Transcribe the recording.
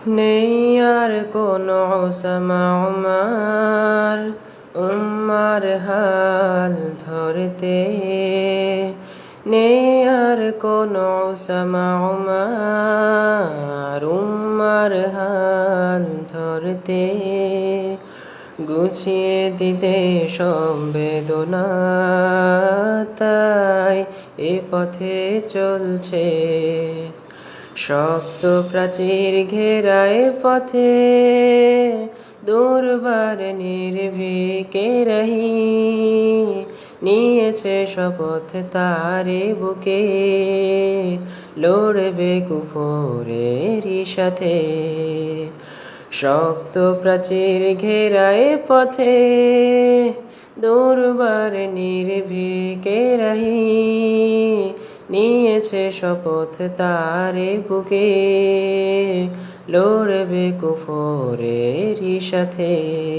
নেই আর কোনো ওসামা উমার উম্মার হাল ধরতে, নেই আর কোনো ওসামা উমার উম্মার হাল ধরতে, গুছিয়ে দিতে সম্বেদনা, তাই এ পথে চলছে। শক্ত প্রাচীর ঘেরায় পথে, দুর্বার নির্ভীকে রহি, নিয়েছে শপথ তারে বুকে, লড়বে কুফরেরই সাথে। শক্ত প্রাচীর ঘেরায় পথে, দুর্বার নির্ভীকে রহি, নিয়েছে শপথ তারে বুকে, লড়বে কুফরেরই সাথে।